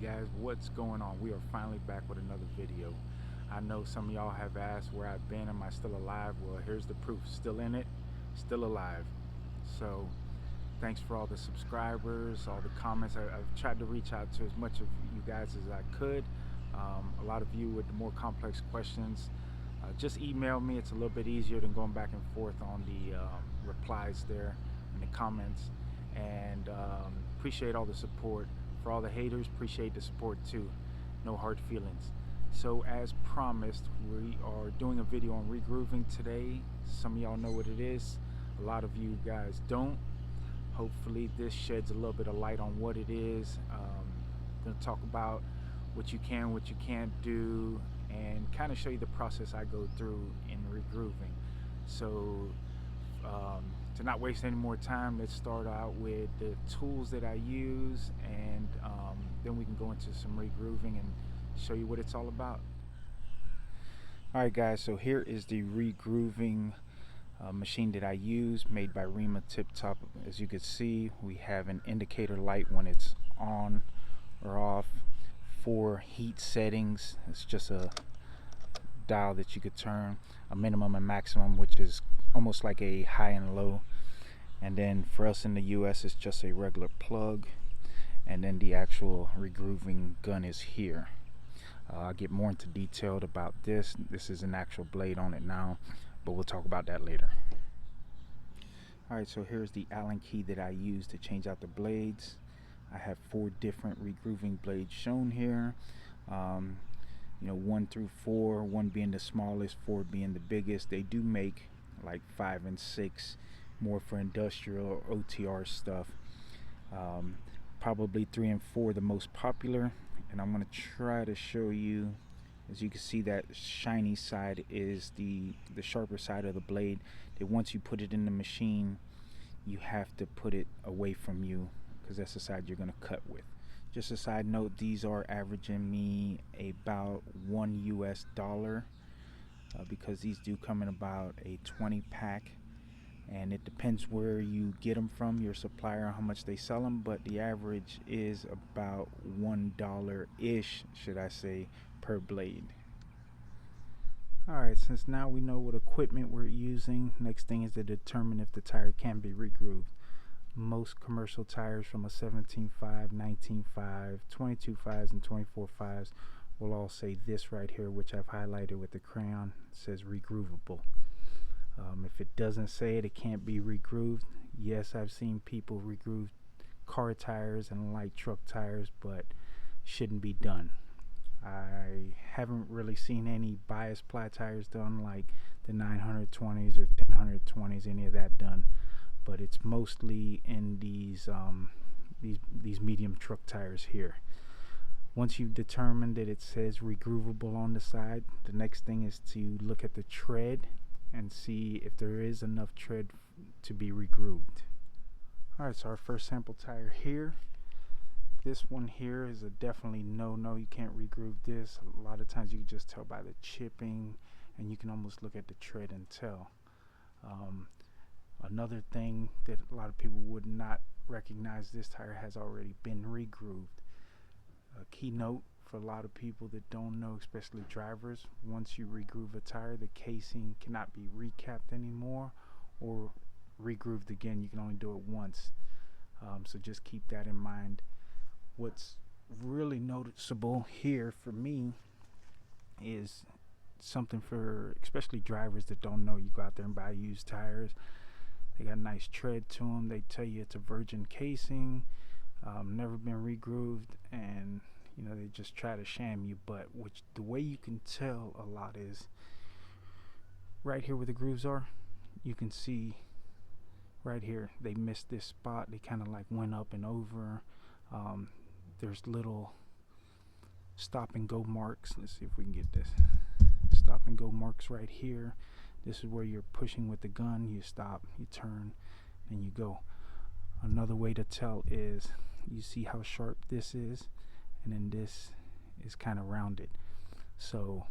guys, what's going on? We are finally back with another video. I know some of y'all have asked where I've been. Am I still alive? Well, here's the proof. Still in it, still alive. So thanks for all the subscribers, all the comments. I've tried to reach out to as much of you guys as I could. A lot of you with the more complex questions, just email me. It's a little bit easier than going back and forth on the replies there in the comments. And appreciate all the support. For all the haters, appreciate the support too. No hard feelings. So as promised, we are doing a video on regrooving today. Some of y'all know what it is. A lot of you guys don't. Hopefully this sheds a little bit of light on what it is. I'm going to talk about what you can, what you can't do, and kind of show you the process I go through in regrooving. So to not waste any more time, let's start out with the tools that I use, and then we can go into some regrooving and show you what it's all about. Alright guys, so here is the regrooving machine that I use, made by Rima Tip Top. As you can see, we have an indicator light when it's on or off, 4 heat settings. It's just a dial that you could turn, a minimum and maximum, which is almost like a high and low. And then for us in the US, it's just a regular plug, and then the actual regrooving gun is here. I'll get more into detail about this. This is an actual blade on it now, but we'll talk about that later. Alright, so here's the Allen key that I use to change out the blades. I have 4 different regrooving blades shown here. 1 through 4, 1 being the smallest, 4 being the biggest. They do make like 5 and 6 more for industrial or OTR stuff. Probably 3 and 4 the most popular, and I'm going to try to show you. As you can see, that shiny side is the sharper side of the blade, that once you put it in the machine, you have to put it away from you, because that's the side you're going to cut with. Just a side note, these are averaging me about $1 US, because these do come in about a 20 pack, and it depends where you get them from, your supplier, how much they sell them, but the average is about $1 ish, should I say, per blade. Alright, since now we know what equipment we're using, next thing is to determine if the tire can be regrooved. Most commercial tires from a 17.5, 19.5, 22.5s, and 24.5s will all say this right here, which I've highlighted with the crayon. It says regroovable. If it doesn't say it, it can't be regrooved. Yes, I've seen people regroove car tires and light truck tires, but shouldn't be done. I haven't really seen any bias ply tires done, like the 920s or 1020s, any of that done. But it's mostly in these medium truck tires here. Once you've determined that it says regroovable on the side, the next thing is to look at the tread and see if there is enough tread to be regrooved. Alright, so our first sample tire here. This one here is a definitely no. You can't regroove this. A lot of times you can just tell by the chipping, and you can almost look at the tread and tell. Another thing that a lot of people would not recognize, this tire has already been regrooved. A key note for a lot of people that don't know, especially drivers, once you regroove a tire, the casing cannot be recapped anymore or regrooved again. You can only do it once. So just keep that in mind. What's really noticeable here for me is something for especially drivers that don't know. You go out there and buy used tires. They got a nice tread to them. They tell you it's a virgin casing, never been regrooved, and they just try to sham you. But the way you can tell a lot is right here where the grooves are. You can see right here they missed this spot. They kind of like went up and over. There's little stop and go marks. Let's see if we can get this. Stop and go marks right here. This is where you're pushing with the gun. You stop, you turn, and you go. Another way to tell is you see how sharp this is, and then this is kind of rounded. So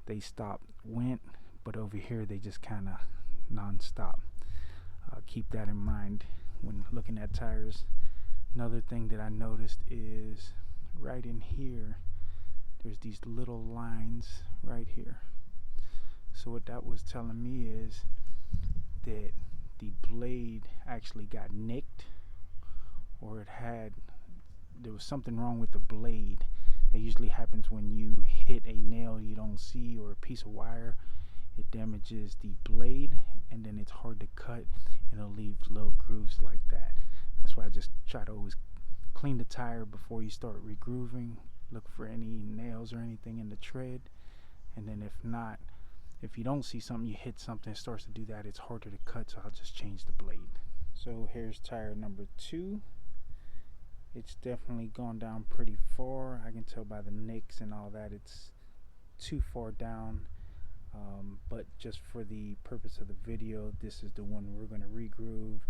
they stopped, went, but over here they just kind of non-stop. Keep that in mind when looking at tires. Another thing that I noticed is right in here, there's these little lines right here. So what that was telling me is that the blade actually got nicked, or there was something wrong with the blade. That usually happens when you hit a nail you don't see or a piece of wire. It damages the blade, and then it's hard to cut, and it'll leave little grooves like that. That's why I just try to always clean the tire before you start regrooving. Look for any nails or anything in the tread, and then if you don't see something, you hit something, it starts to do that, it's harder to cut, so I'll just change the blade. So here's tire number 2. It's definitely gone down pretty far. I can tell by the nicks and all that it's too far down. But just for the purpose of the video, this is the one we're going to regroove.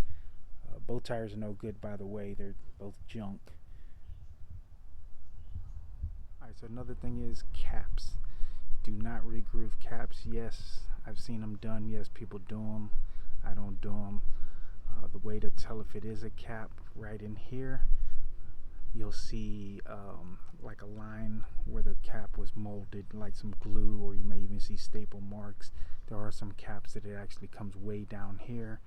Both tires are no good, by the way. They're both junk. Alright, so another thing is caps. Do not regroove caps. Yes, I've seen them done. Yes, people do them. I don't do them. The way to tell if it is a cap, right in here, you'll see like a line where the cap was molded, like some glue, or you may even see staple marks. There are some caps that it actually comes way down here,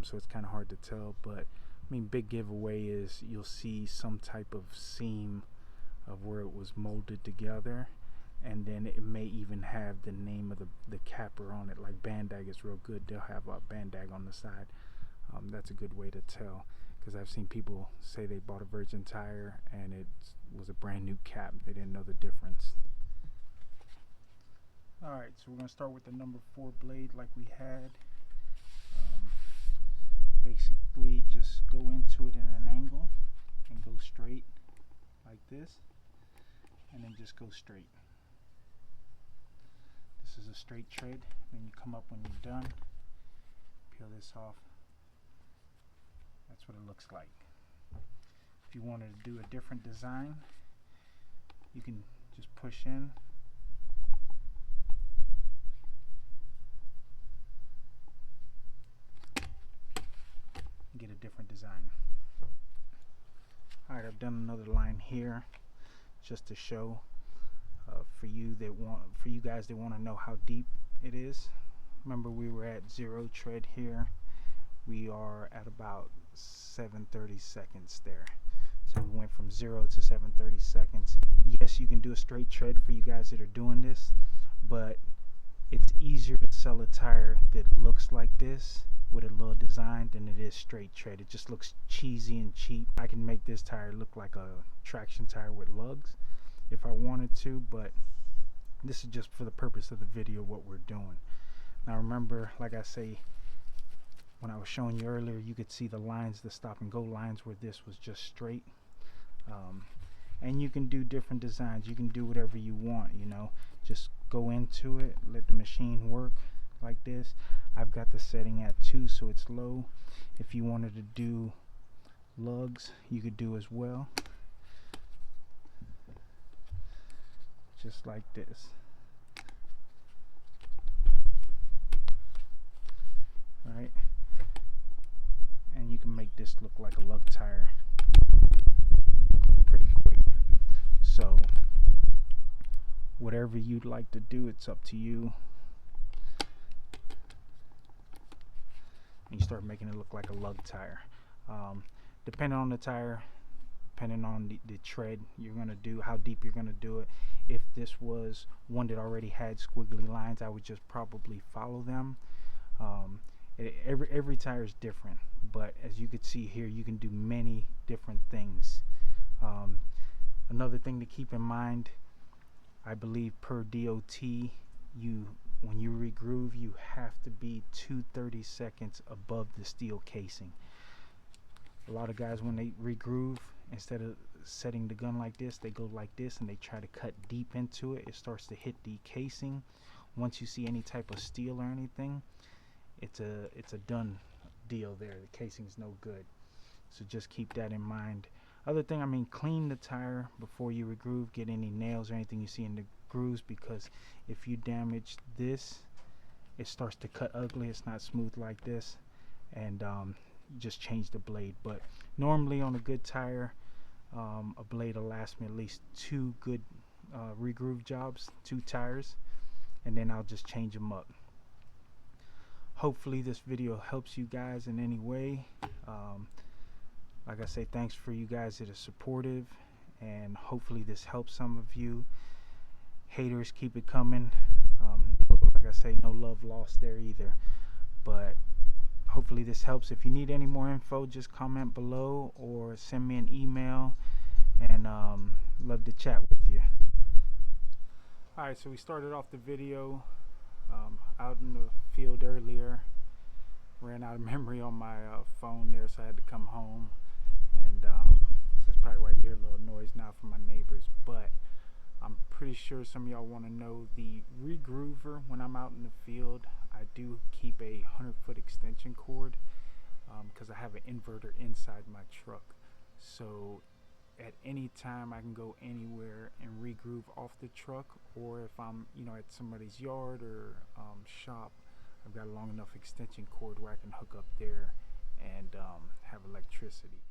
so it's kind of hard to tell. But I mean, big giveaway is you'll see some type of seam of where it was molded together, and then it may even have the name of the capper on it. Like Bandag is real good, they'll have a Bandag on the side. That's a good way to tell, because I've seen people say they bought a Virgin tire and it was a brand new cap. They didn't know the difference. Alright, so we're going to start with the number 4 blade like we had. Basically just go into it in an angle and go straight like this, and then just go straight. This is a straight tread. Then you come up when you're done, peel this off. That's what it looks like. If you wanted to do a different design, you can just push in. And get a different design. Alright, I've done another line here just to show for you guys that want to know how deep it is. Remember, we were at 0 tread here. We are at about 730 seconds there. So we went from 0 to 730 seconds. Yes, you can do a straight tread for you guys that are doing this, but it's easier to sell a tire that looks like this with a little design than it is straight tread. It just looks cheesy and cheap. I can make this tire look like a traction tire with lugs if I wanted to, but this is just for the purpose of the video what we're doing. Now remember, like I say, when I was showing you earlier, you could see the lines, the stop and go lines, where this was just straight. And you can do different designs. You can do whatever you want, you know. Just go into it, let the machine work like this. I've got the setting at 2, so it's low. If you wanted to do lugs, you could do as well. Just like this. Right? And you can make this look like a lug tire pretty quick. So whatever you'd like to do, it's up to you. And you start making it look like a lug tire. Depending on the tire, depending on the tread you're going to do, how deep you're going to do it. If this was one that already had squiggly lines, I would just probably follow them. Every tire is different, but as you can see here, you can do many different things. Another thing to keep in mind, I believe per DOT, when you regroove, you have to be 230 seconds above the steel casing. A lot of guys, when they regroove, instead of setting the gun like this, they go like this and they try to cut deep into it. It starts to hit the casing. Once you see any type of steel or anything, it's a done deal there. The casing's no good. So just keep that in mind. Other thing, I mean, clean the tire before you regroove. Get any nails or anything you see in the grooves, because if you damage this, it starts to cut ugly. It's not smooth like this, and just change the blade. But normally on a good tire, A blade will last me at least 2 good regroove jobs, 2 tires, and then I'll just change them up. Hopefully this video helps you guys in any way. Like I say, thanks for you guys that are supportive, and hopefully this helps some of you. Haters, keep it coming. Like I say, no love lost there either, but hopefully this helps. If you need any more info, just comment below or send me an email, and love to chat with you. Alright, so we started off the video out in the field earlier. Ran out of memory on my phone there, so I had to come home, and so that's probably why you hear a little noise now from my neighbors. But I'm pretty sure some of y'all want to know the regroover. When I'm out in the field, I do keep a 100-foot extension cord because I have an inverter inside my truck, so at any time I can go anywhere and regroove off the truck, or if I'm at somebody's yard or shop, I've got a long enough extension cord where I can hook up there and have electricity.